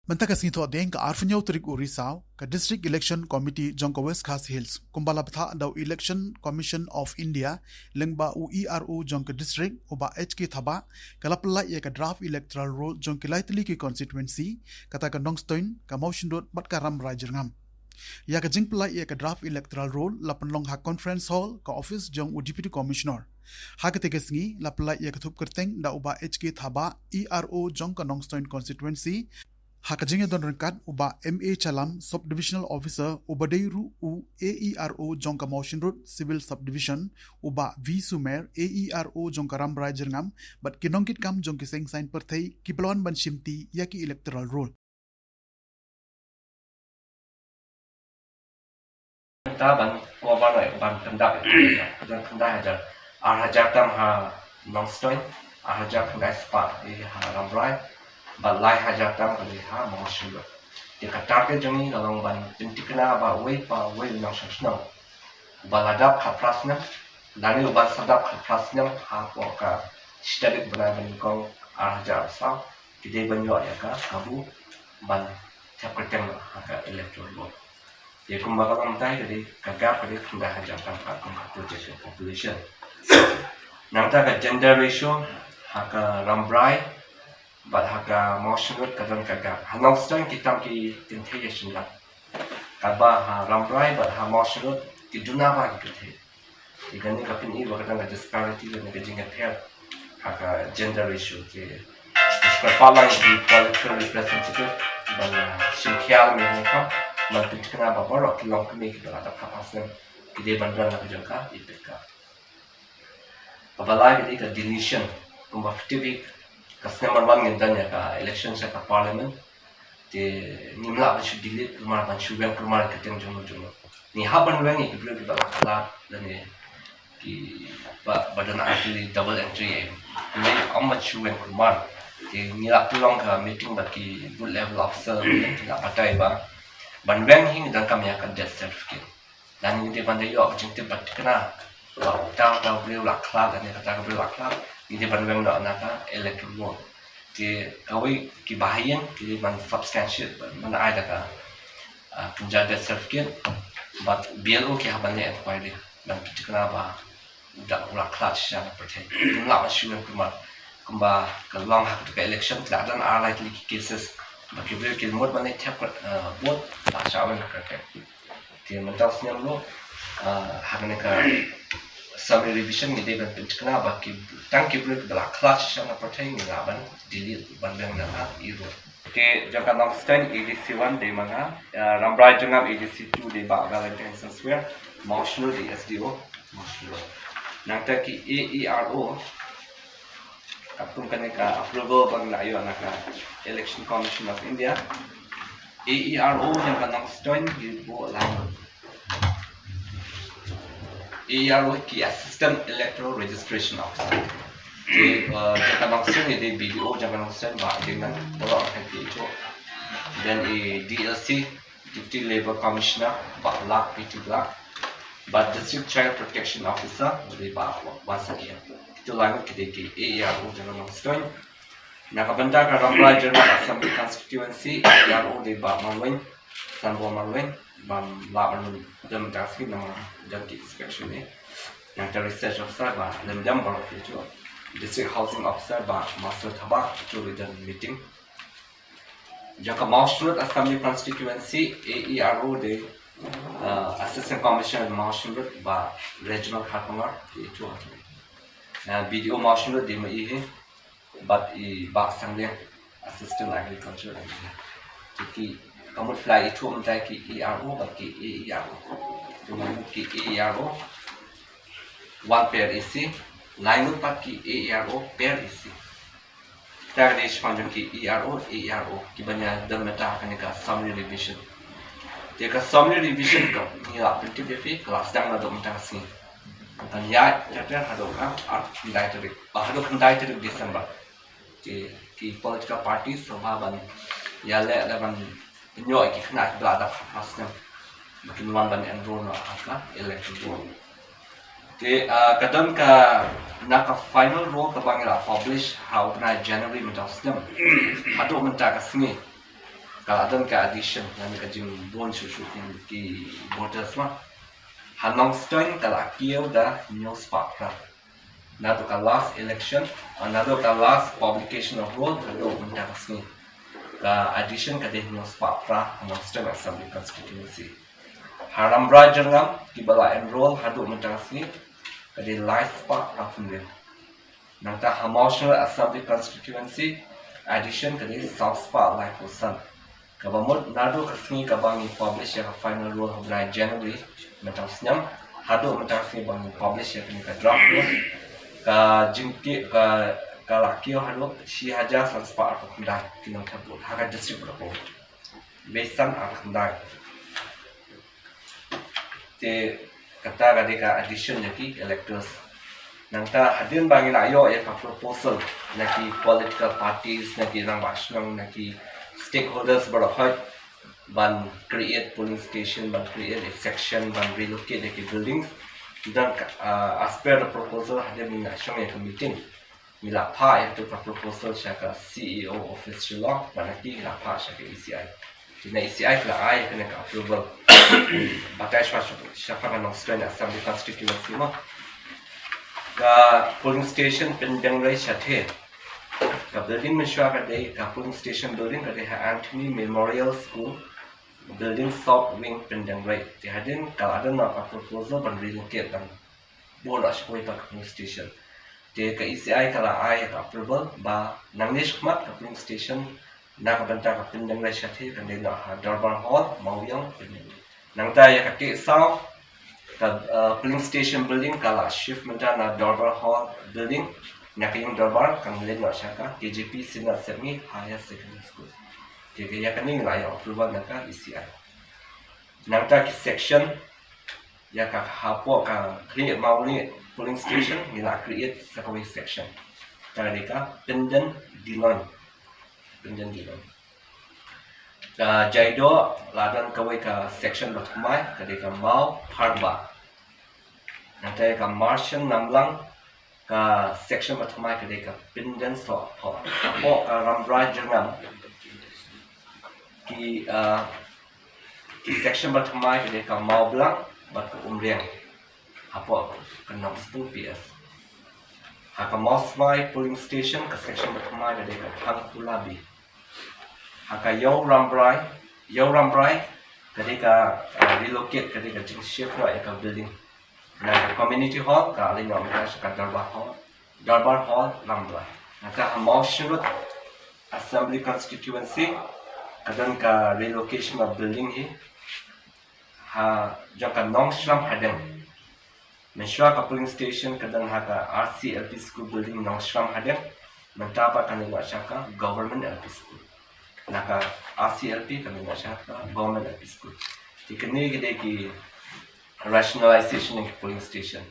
Mentaka sinto adeng ka arfunyaw turik urisaw ka District Election Committee Jong West Khasi Hills kumbala batha daw Election Commission of India lengba UERO Jong ka district uba HK thaba kalapla ye ka draft electoral roll Jong kilaitli ki constituency kata ka Nongstoin ka motion dot bat ka ram rajangam ya ka jingpla ye ka draft electoral roll lapanlong ha conference hall ka office Jong deputy commissioner ha ka tegesngi lapla ye ka thup kerteng da uba HK thaba ERO Jong ka Nongstoin constituency Hakajinga don rengkat uba MA Chalam Subdivisional Officer Ubadeiru u AERO Jongka Motion Road Civil Subdivision uba V Sumer AERO Jongka Ram Rajangam but kinongkit kam jongki seng sign perthai kipelawan ban shimti yaki electoral roll. Taban governor ban kendak dan kendak hajar arhajakam ha Longstoin arhajak kendak spa ha Rambrai balai hajakam kali ha motion dia kata jangi dalam ban tintikna ba wei nang shashna baladap khaprasna dani uban sadap khaprasna ha poka stadik banaban kong arhajak sa kidai banyo ya ka kabu ban tapketem ha electoral dia kumbaga tay jadi kagak pada sudah hajarkan akan projection population. Nangta ka gender ratio haka rambrai but haka motion rate kadang kagak. Hanong stone kita ki tintation lah. Kaba ha rambrai but ha motion rate tiduna ba kita. Jika ni kapin ini kadang ada disparity dan ada jingkat pair haka gender ratio ke. Kepala di political representative bala simkial mereka Malpit kena apa orang kilang kami kita ada kapasnya kita bandar nak jangka IPK. Apalagi kita deletion, kumba fitibik number 1 ngentanya ka election sa ka parliament te nimla ba should delete kumar ban shubeng kumar keteng jono. Ni haban wengi kita kita kala dan ni ki badan actually double entry ni amat shubeng kumar te nila pulang ka meeting baki good level officer kita patai ba Banbeng hing dan kami akan death certificate. Dan ini bandai yo jengti batikna. Tahu beliau lakla dan kata beliau lakla. Ini banbeng dak naka electoral. Di kawai ki bahayan ki man substantiate man ada ka penja death certificate. But BLO ki habannya inquiry dan batikna ba dak lakla secara percaya. Inilah masyarakat kumba kalau hak ke election tidak ada likely cases bagi beliau kilmur mana tiap buat pasal nak kerja. Dia mental senyum lo hari ni kan summary revision ni dia berpengaruh bagi tangki beliau dalam kelas yang percaya ni laban delete banding dengan itu. Okay, jangka Longstoin EDC1 di mana Rambrai jangka EDC2 di bawah Valentine Square, Mawphor di SDO, Mawphor. Nanti ki AERO Kapung ka approval bang layo anak Election Commission of India AERO yang kanang Longstoin gibo lang AERO ki Assistant Electoral Registration Officer di kanang Longstoin di BDO jangan Longstoin ba dengan orang kaki itu dan DLC Deputy Labor Commissioner ba lak PT lak but District Child Protection Officer di ba once again itu langut kita ke AERO jangan Longstoin. Nakabanda ka Rambrai General Assembly Constituency AERO di Bak Malwin, Sanbo Malwin, Bam Laban Dem Taski nama Janki Inspection ni. Yang ter research officer ba Lendam Barak itu. District Housing Officer ba Master Thabak itu dan meeting. Jangka Mawphor Assembly Constituency AERO di Assistant Commissioner Mawphor ba Regional Kharpangar itu. BDO Mawphor di mai but bak sangliang assistant agriculture jadi kamu fly itu mentai ki ERO bagi AERO dengan ki AERO one pair isi lain pat ki AERO pair isi kita ada sepanjang ki ERO ki banyak dan meta akan ka summary revision dia ka summary revision ko ni lah penting dia kelas sedang ada mentasi dan ya ada hadokan art indicted December ki political parties sahaban ya le ban nyo ki khna blada khasna makin wan ban enroll na akla electoral ke kadam ka naka final roll ka bangla publish how na January mentasnem hadu menta ka sni Kalau ada addition, nanti kajim bon susu ki borders mah. Hanong string kalau kio dah news pakra. Nado ka last election, nado ka last publication of roll, nado mentak sini. Ka addition ka deh news pakra Hanong string assembly constituency. Haram rajangam ki bala enroll hado mentak sini. Ka deh life pak rafumil. Nangta Mawphor assembly constituency addition ka deh south pak life usan. Kabamut nado kasni kabangi publish ya final rule of January mentang senyam hado mentang sini bangi publish ya kini ka draft rule ka jingki ka lakio hado si haja sanspa aku kendai kinang kabut haka district berapa besan aku kendai te kata kadika addition yaki electors nangta hadin bangi ayo ya ka proposal naki political parties naki nang basnang naki stakeholders berhak ban create polling station, ban create a section, ban relocate the buildings. Dan as per the proposal ada mina syong yang meeting. Mila pa yang tu proposal syaka CEO office Shillong, ban lagi mila pa syaka ECI. Jadi ECI lah ai kena approval. Bagai syaka kan Australian Assembly constituency mah. Ka polling station pendeng rai syathe. Ka building mensyua kadai ka polling station building kadai Anthony Memorial School building south wing pendang right. Dihadin kalau ada nak proposal ban relocate dan bola sekoi ka polling station. Dia ka ECI kalau ai ka approval ba nanglish khmat ka polling station nak bentar ka pendang right syati kadai nak Darbar Hall Mawyang pendang. Nang ta ya ka ke south ka polling station building kalau shift mentar na Darbar Hall building nak yung Darbar kang len nak syaka KJP Senior Semi Higher Secondary School. Jadi ya kini nilai approval naka ECI. Nangta ki section ya ka hapo ka create mauli polling station nila create sakaway section. Jadi ka pendant dilon. Jaido ladan kaway ka section batmai kadi ka Mawphor. Nangta ka Martian namlang ka section batmai kadi ka pendant so hapo ka Rambrai jangam ki section batmai kede ka Mawblang bat ka Umriang apa ka 62 PS haka Mawphor polling station ka section batmai kede ka Thangkulabi haka Yo Rambrai kede ka relocate kede ka jing shift wa ka building na community hall ka alin wa ka Darbar Hall Rambrai haka Mawphor assembly constituency kadang ka relocation of building hi jang ka Nongshram hadang mensyua ka polling station kadang ka RCLP school building Nongshram hadang mentapa kanila syaka government LP school naka RCLP kanila syaka government LP school dikini gede ki rationalization ng polling station